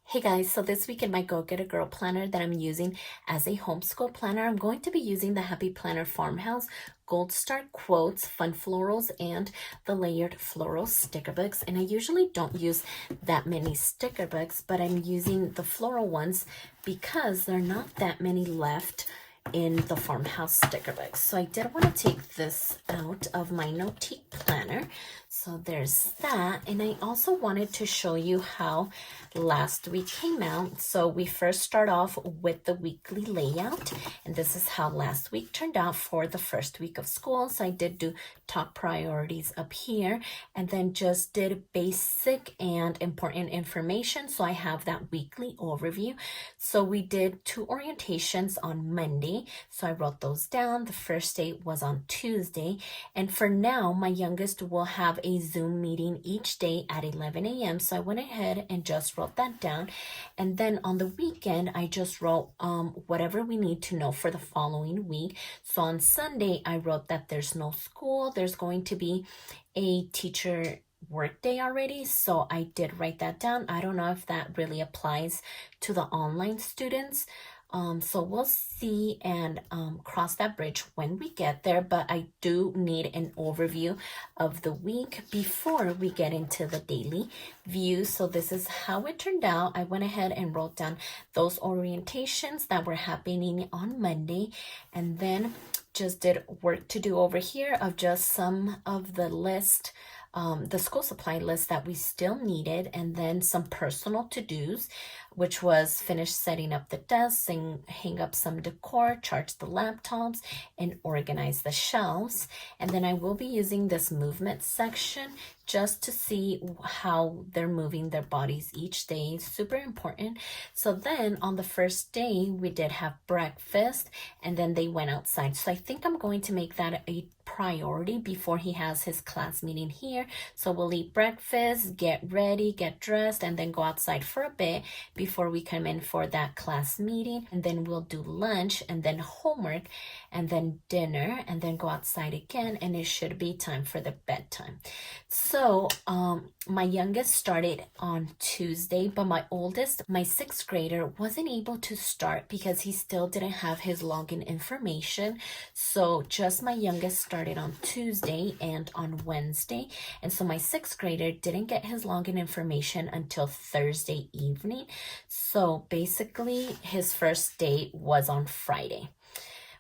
Hey guys, so this week in my Go Get a Girl planner that I'm using as a homeschool planner, I'm going to be using the Happy Planner Farmhouse Gold Star Quotes, Fun Florals, and the Layered Floral sticker books. And I usually don't use that many sticker books, but I'm using the floral ones because there are not that many left in the Farmhouse sticker books. So I did want to take this out of my Notiq planner. So there's that. And I also wanted to show you how last week came out. So we first start off with the weekly layout, and this is how last week turned out for the first week of school. So I did do top priorities up here, and then just did basic and important information. So I have that weekly overview. So we did 2 orientations on Monday. So I wrote those down. The first day was on Tuesday. And for now, my youngest will have a Zoom meeting each day at 11 a.m. So I went ahead and just wrote that down. And then on the weekend, I just wrote whatever we need to know for the following week. So on Sunday, I wrote that there's no school. There's going to be a teacher work day already. So I did write that down. I don't know if that really applies to the online students. So we'll see and cross that bridge when we get there, but I do need an overview of the week before we get into the daily view. So this is how it turned out. I went ahead and wrote down those orientations that were happening on Monday, and then just did work to do over here of just some of the list, the school supply list that we still needed, and then some personal to-dos, which was finish setting up the desks and hang up some decor, charge the laptops, and organize the shelves. And then I will be using this movement section just to see how they're moving their bodies each day. Super important. So then on the first day, we did have breakfast, and then they went outside. So I think I'm going to make that a priority before he has his class meeting here. So we'll eat breakfast, get ready, get dressed, and then go outside for a bit before we come in for that class meeting. And then we'll do lunch, and then homework, and then dinner, and then go outside again, and it should be time for the bedtime. So my youngest started on Tuesday, but my oldest, my 6th grader, wasn't able to start because he still didn't have his login information. So just my youngest started on Tuesday and on Wednesday. And so my 6th grader didn't get his login information until Thursday evening. So basically his first day was on Friday,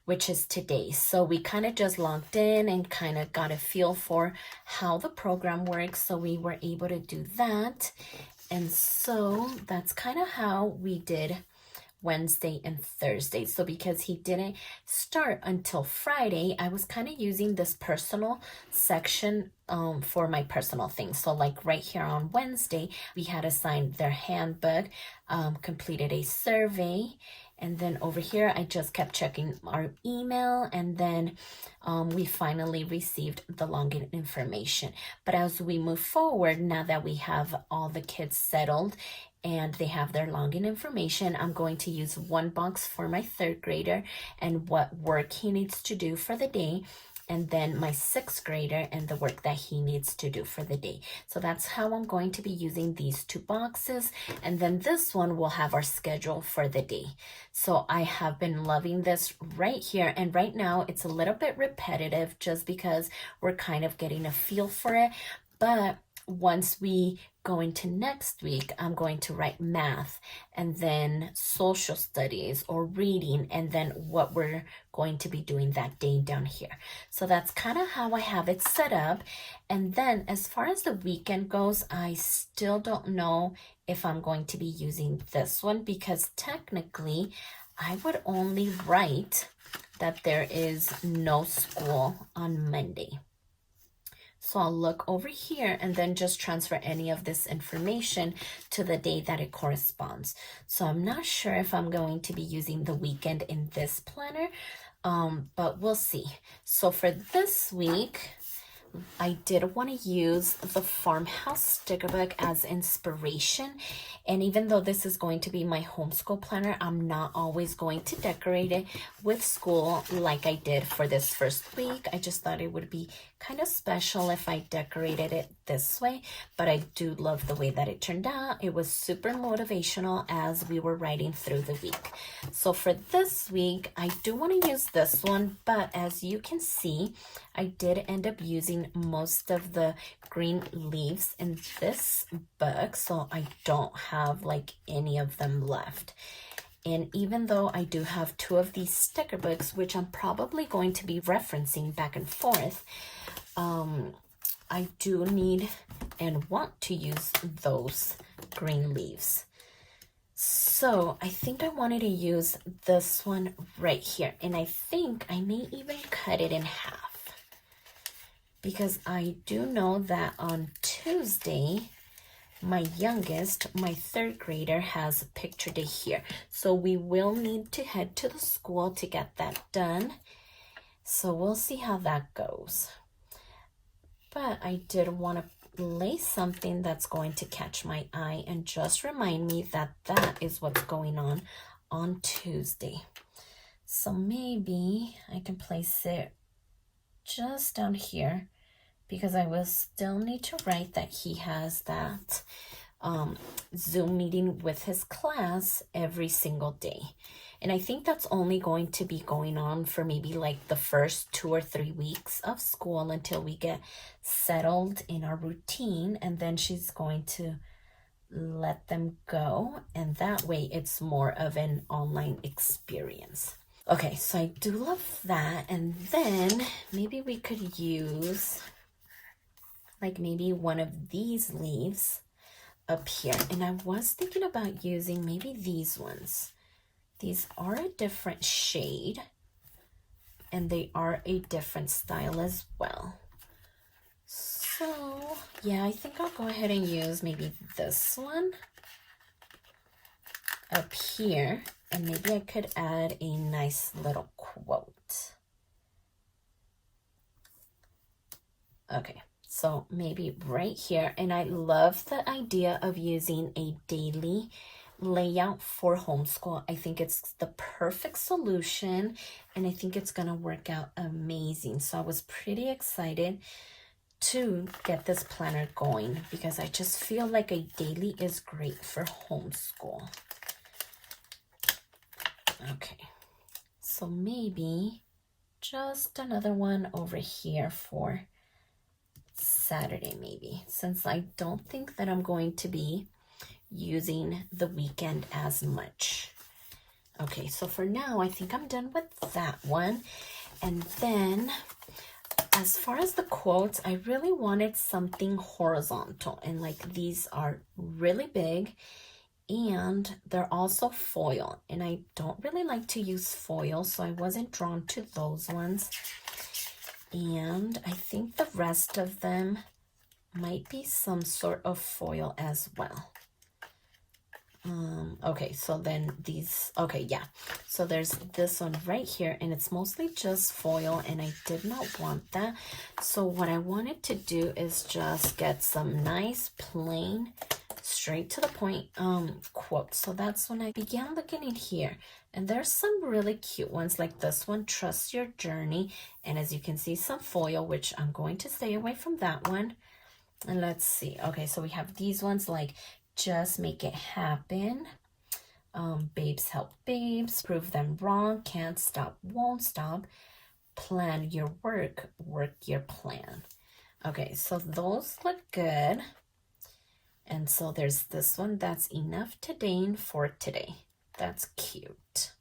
which is today. So we kind of just logged in and kind of got a feel for how the program works. So we were able to do that. And so that's kind of how we did Wednesday and Thursday. So because he didn't start until Friday, I was kind of using this personal section for my personal things. So like right here on Wednesday, we had assigned their handbook, completed a survey, and then over here, I just kept checking our email, and then we finally received the login information. But as we move forward, now that we have all the kids settled and they have their login information, I'm going to use one box for my 3rd grader and what work he needs to do for the day, and then my 6th grader and the work that he needs to do for the day. So that's how I'm going to be using these 2 boxes. And then this one will have our schedule for the day. So I have been loving this right here. And right now it's a little bit repetitive just because we're kind of getting a feel for it. But once we go into next week, I'm going to write math, and then social studies or reading, and then what we're going to be doing that day down here. So that's kind of how I have it set up. And then as far as the weekend goes, I still don't know if I'm going to be using this one, because technically I would only write that there is no school on Monday. So I'll look over here and then just transfer any of this information to the day that it corresponds. So I'm not sure if I'm going to be using the weekend in this planner, but we'll see. So for this week, I did want to use the Farmhouse sticker book as inspiration. And even though this is going to be my homeschool planner, I'm not always going to decorate it with school like I did for this first week. I just thought it would be kind of special if I decorated it this way. But I do love the way that it turned out. It was super motivational as we were writing through the week. So for this week, I do want to use this one. But as you can see, I did end up using most of the green leaves in this book, so I don't have like any of them left. And even though I do have 2 of these sticker books, which I'm probably going to be referencing back and forth, I do need and want to use those green leaves. So I think I wanted to use this one right here, and I think I may even cut it in half. Because I do know that on Tuesday, my youngest, my 3rd grader, has a picture day here. So we will need to head to the school to get that done. So we'll see how that goes. But I did want to lay something that's going to catch my eye and just remind me that that is what's going on Tuesday. So maybe I can place it just down here, because I will still need to write that he has that Zoom meeting with his class every single day. And I think that's only going to be going on for maybe like the first 2 or 3 weeks of school until we get settled in our routine. And then she's going to let them go. And that way it's more of an online experience. Okay, so I do love that. And then maybe we could use like maybe one of these leaves up here. And I was thinking about using maybe these ones. These are a different shade and they are a different style as well. So yeah, I think I'll go ahead and use maybe this one up here, and maybe I could add a nice little quote. Okay, so maybe right here. And I love the idea of using a daily layout for homeschool. I think it's the perfect solution, and I think it's gonna work out amazing. So I was pretty excited to get this planner going because I just feel like a daily is great for homeschool. Okay, so maybe just another one over here for Saturday maybe, since I don't think that I'm going to be using the weekend as much. Okay, so for now, I think I'm done with that one. And then as far as the quotes, I really wanted something horizontal, and like these are really big and they're also foil, and I don't really like to use foil, so I wasn't drawn to those ones. And I think the rest of them might be some sort of foil as well. Okay, so then these, okay, yeah. So there's this one right here, and it's mostly just foil, and I did not want that. So what I wanted to do is just get some nice plain, straight to the point quotes. So that's when I began looking in here, and there's some really cute ones like this one, trust your journey. And as you can see, some foil, which I'm going to stay away from that one. And let's see. Okay, so we have these ones like just make it happen, babes help babes, prove them wrong, can't stop, won't stop, plan your work, work your plan. Okay, so those look good. And so there's this one, that's enough today for today. That's cute.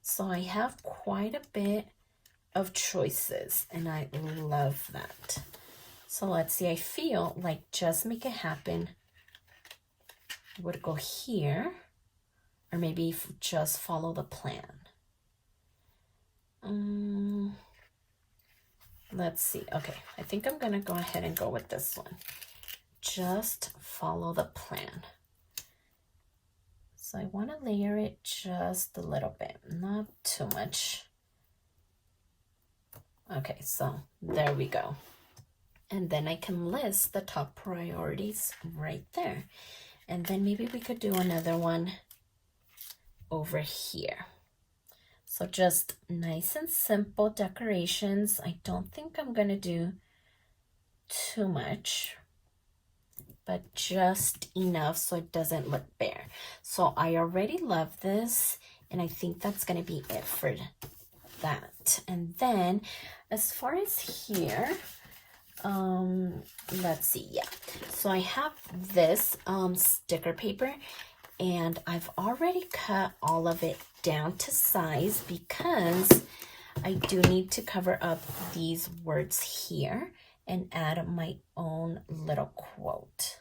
So I have quite a bit of choices, and I love that. So let's see, I feel like just make it happen would go here, or maybe just follow the plan. Let's see. Okay, I think I'm gonna go ahead and go with this one. Just follow the plan. So I want to layer it just a little bit, not too much. Okay, so there we go. And then I can list the top priorities right there. And then maybe we could do another one over here. So just nice and simple decorations. I don't think I'm gonna do too much, but just enough so it doesn't look bare. So I already love this, and I think that's gonna be it for that. And then as far as here, let's see, yeah. So I have this sticker paper, and I've already cut all of it down to size because I do need to cover up these words here and add my own little quote.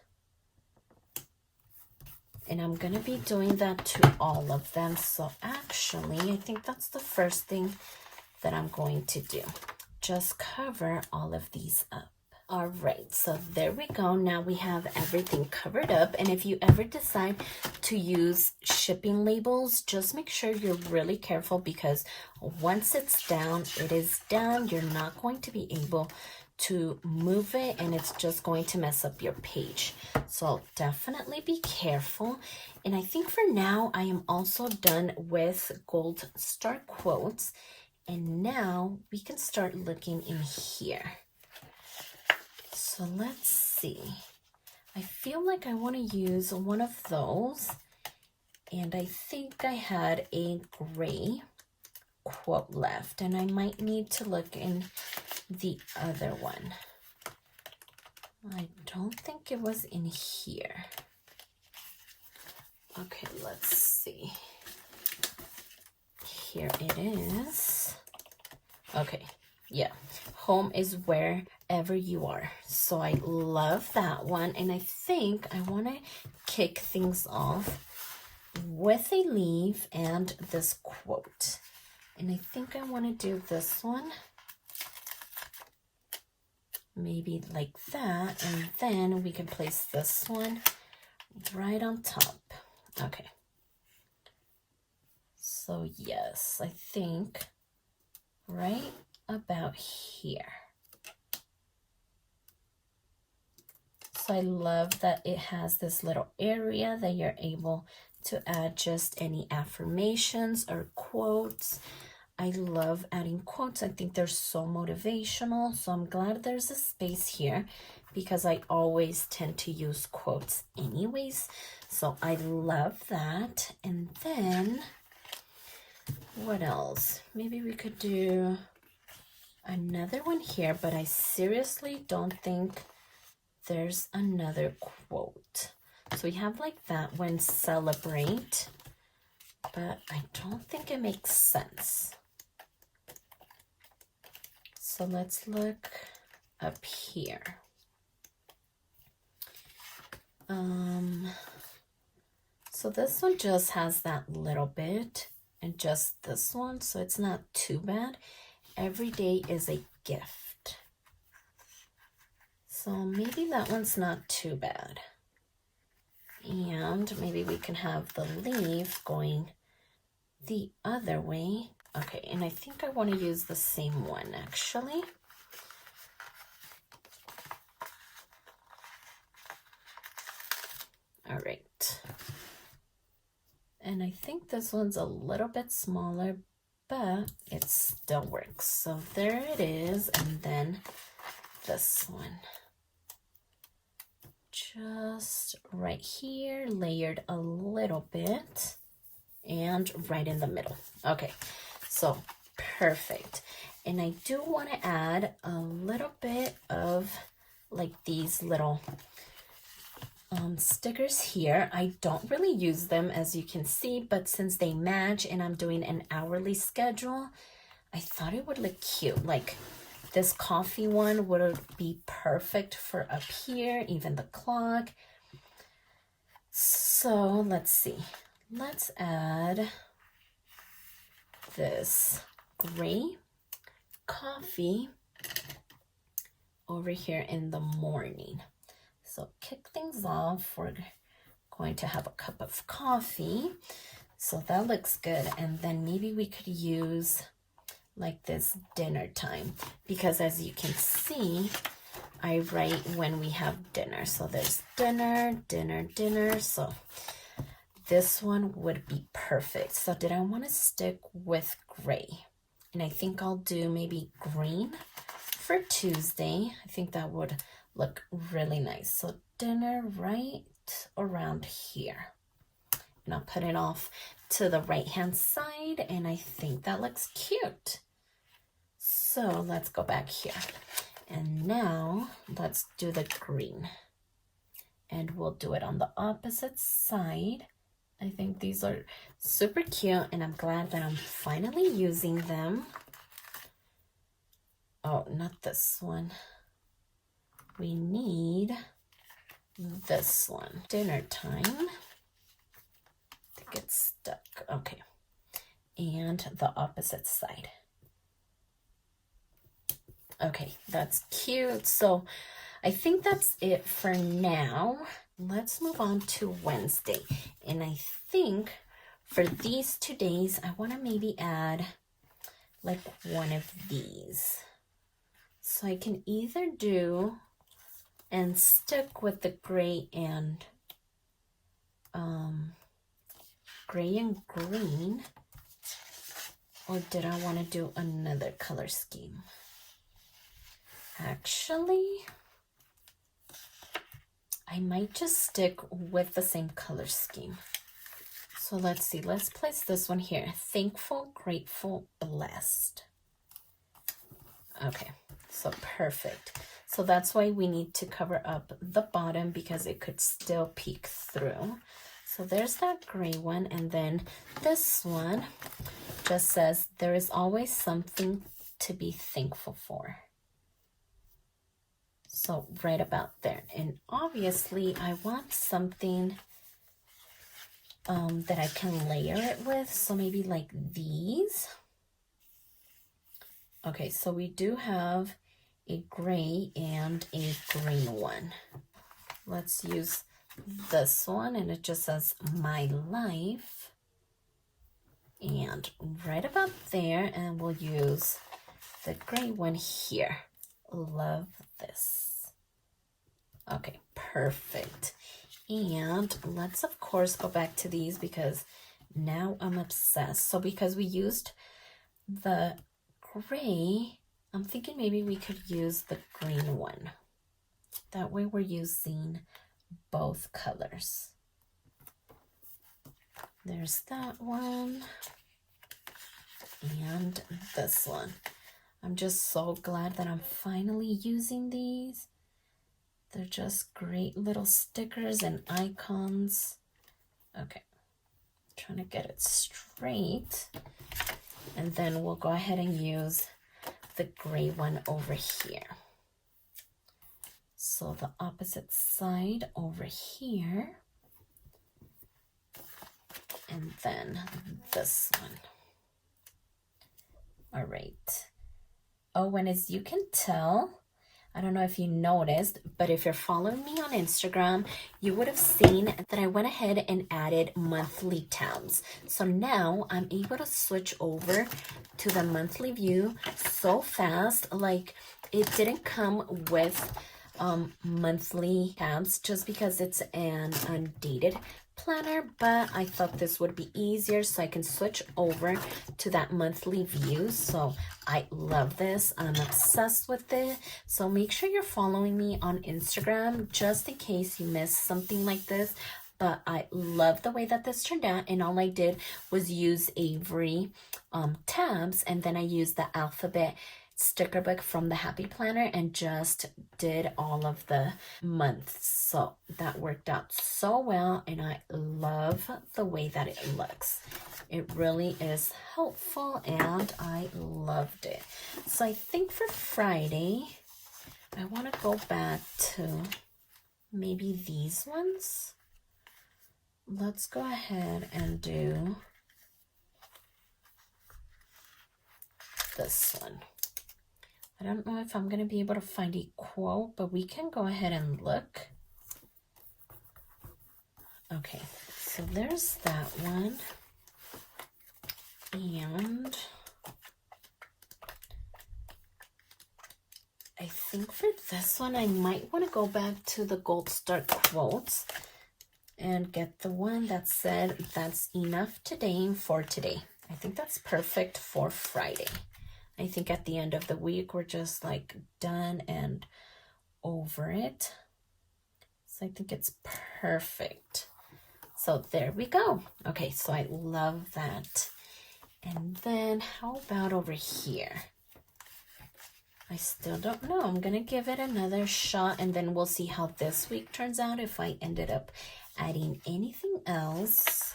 And I'm gonna be doing that to all of them. So actually, I think that's the first thing that I'm going to do. Just cover all of these up. All right, so there we go. Now we have everything covered up. And if you ever decide to use shipping labels, just make sure you're really careful, because once it's down, it is down. You're not going to be able to move it, and it's just going to mess up your page. So definitely be careful. And I think for now, I am also done with gold star quotes. And now we can start looking in here. So let's see. I feel like I want to use one of those, and I think I had a gray quote left, and I might need to look in the other one. I don't think it was in here. Okay, let's see. Here it is. Okay, yeah. Home is wherever you are. So I love that one. And I think I want to kick things off with a leaf and this quote. And I think I want to do this one. Maybe like that. And then we can place this one right on top. Okay. So yes, I think right about here. So I love that it has this little area that you're able to add just any affirmations or quotes. I love adding quotes. I think they're so motivational. So I'm glad there's a space here, because I always tend to use quotes anyways. So I love that. And then what else? Maybe we could do another one here, but I seriously don't think there's another quote. So we have like that one, celebrate, but I don't think it makes sense. So let's look up here. So this one just has that little bit, and just this one, so it's not too bad. Every day is a gift. So maybe that one's not too bad. And maybe we can have the leaf going the other way. Okay, and I think I want to use the same one actually. All right. And I think this one's a little bit smaller, but it still works. So there it is. And then this one. Just right here, layered a little bit, and right in the middle. Okay, so perfect. And I do want to add a little bit of like these little stickers here. I don't really use them, as you can see, but since they match and I'm doing an hourly schedule, I thought it would look cute. Like this coffee one would be perfect for up here, even the clock. So let's see. Let's add this gray coffee over here in the morning. So kick things off. We're going to have a cup of coffee. So that looks good. And then maybe we could use like this dinner time, because as you can see, I write when we have dinner. So there's dinner, dinner, dinner. So this one would be perfect. So did I want to stick with gray? And I think I'll do maybe green for Tuesday. I think that would look really nice. So dinner right around here. And I'll put it off to the right hand side, and I think that looks cute. So let's go back here. And now let's do the green. And we'll do it on the opposite side. I think these are super cute, and I'm glad that I'm finally using them. Oh, not this one. We need this one. Dinner time. I think it's stuck. Okay. And the opposite side. Okay, that's cute. So I think that's it for now. Let's move on to Wednesday. And I think for these 2 days, I want to maybe add like one of these. So I can either do and stick with the gray and green, or did I want to do another color scheme? Actually, I might just stick with the same color scheme. So let's see, let's place this one here. Thankful, grateful, blessed. Okay, so perfect. So that's why we need to cover up the bottom, because it could still peek through. So there's that gray one, and then this one just says, there is always something to be thankful for. So right about there. And obviously I want something that I can layer it with. So maybe like these. Okay, so we do have a gray and a green one. Let's use this one, and it just says my life. And right about there, and we'll use the gray one here. Love this. Okay, perfect. And let's of course go back to these, because now I'm obsessed. So because we used the gray, I'm thinking maybe we could use the green one. That way we're using both colors. There's that one and this one. I'm just so glad that I'm finally using these. They're just great little stickers and icons. Okay, trying to get it straight. And then we'll go ahead and use the gray one over here. So the opposite side over here. And then this one. All right. Oh, and as you can tell, I don't know if you noticed, but if you're following me on Instagram, you would have seen that I went ahead and added monthly tabs. So now I'm able to switch over to the monthly view so fast. Like, it didn't come with monthly tabs just because it's an undated planner, but I thought this would be easier so I can switch over to that monthly view. So I love this. I'm obsessed with it. So make sure you're following me on Instagram just in case you missed something like this. But I love the way that this turned out, and all I did was use Avery tabs, and then I used the alphabet sticker book from the Happy Planner and just did all of the months. So that worked out so well, and I love the way that it looks. It really is helpful, and I loved it. So I think for Friday, I want to go back to maybe these ones. Let's go ahead and do this one. I don't know if I'm going to be able to find a quote, but we can go ahead and look. Okay, so there's that one. And I think for this one, I might want to go back to the Gold Star quotes and get the one that said, "That's enough today for today." I think that's perfect for Friday. I think at the end of the week, we're just like done and over it. So I think it's perfect. So there we go. Okay, so I love that. And then how about over here? I still don't know. I'm going to give it another shot and then we'll see how this week turns out if I ended up adding anything else.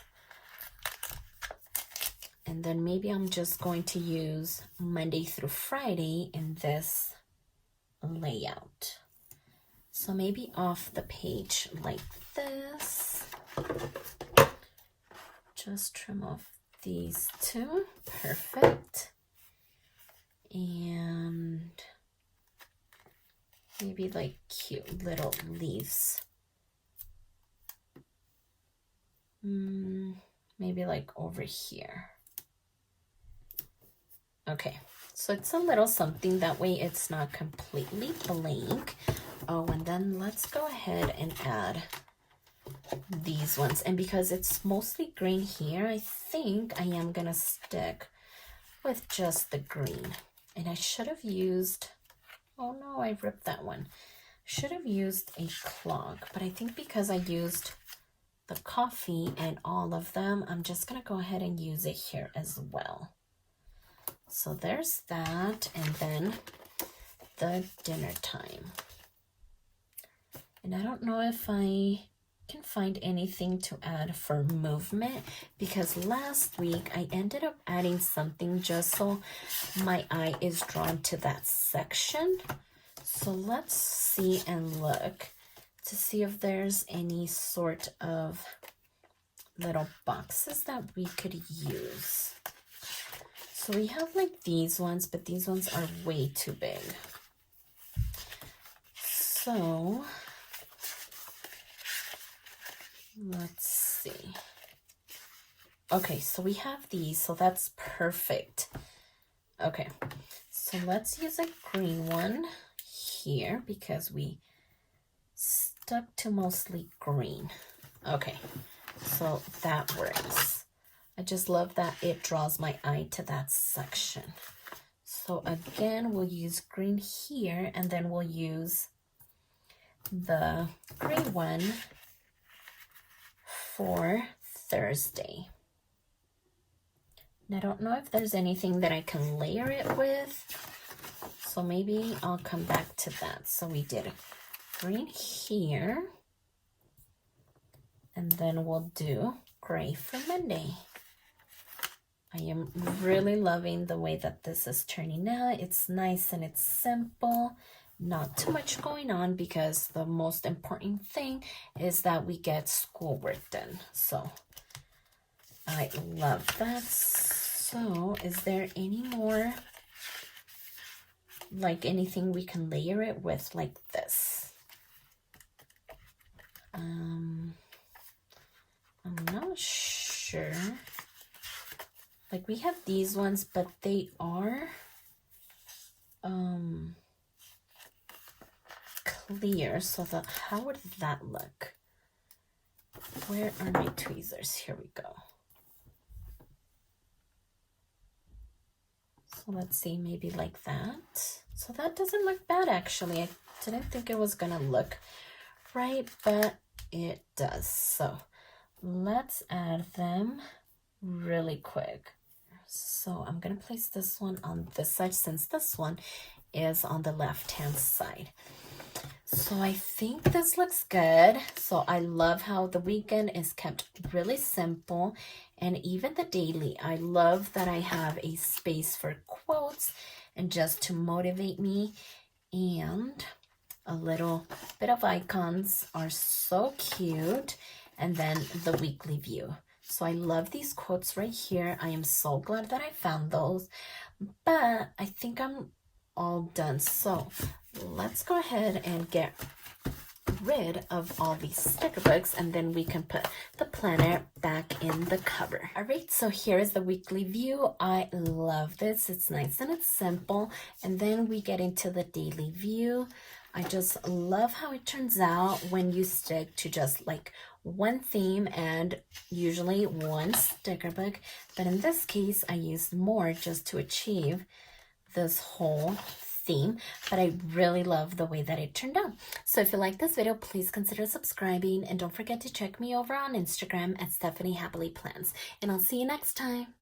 And then maybe I'm just going to use Monday through Friday in this layout. So maybe off the page like this. Just trim off these two. Perfect. And maybe like cute little leaves. Maybe like over here. Okay, so it's a little something, that way it's not completely blank. Oh, and then let's go ahead and add these ones. And because it's mostly green here, I think I am gonna stick with just the green. And I should have used, oh no, I ripped that one. Should have used a clog, but I think because I used the coffee and all of them, I'm just gonna go ahead and use it here as well. So there's that, and then the dinner time. And I don't know if I can find anything to add for movement, because last week I ended up adding something just so my eye is drawn to that section. So let's see and look to see if there's any sort of little boxes that we could use. So we have like these ones, but these ones are way too big. So let's see. Okay, so we have these, so that's perfect. Okay, so let's use a green one here because we stuck to mostly green. Okay, so that works. I just love that it draws my eye to that section. So again, we'll use green here, and then we'll use the gray one for Thursday. And I don't know if there's anything that I can layer it with, so maybe I'll come back to that. So we did green here, and then we'll do gray for Monday. I am really loving the way that this is turning out. It's nice and it's simple. Not too much going on, because the most important thing is that we get schoolwork done. So I love that. So is there any more, like anything we can layer it with like this? I'm not sure. Like we have these ones, but they are clear. So how would that look? Where are my tweezers? Here we go. So let's see, maybe like that. So that doesn't look bad actually. I didn't think it was gonna look right, but it does. So let's add them really quick. So I'm gonna place this one on this side since this one is on the left-hand side. So I think this looks good. So I love how the weekend is kept really simple, and even the daily. I love that I have a space for quotes and just to motivate me, and a little bit of icons are so cute, and then the weekly view. So I love these quotes right here. I am so glad that I found those, but I think I'm all done. So let's go ahead and get rid of all these sticker books, and then we can put the planner back in the cover. All right, so here is the weekly view. I love this. It's nice and it's simple. And then we get into the daily view. I just love how it turns out when you stick to just like one theme and usually one sticker book. But in this case, I used more just to achieve this whole theme, but I really love the way that it turned out. So if you like this video, please consider subscribing, and don't forget to check me over on Instagram at stephanyhappilyplans, and I'll see you next time.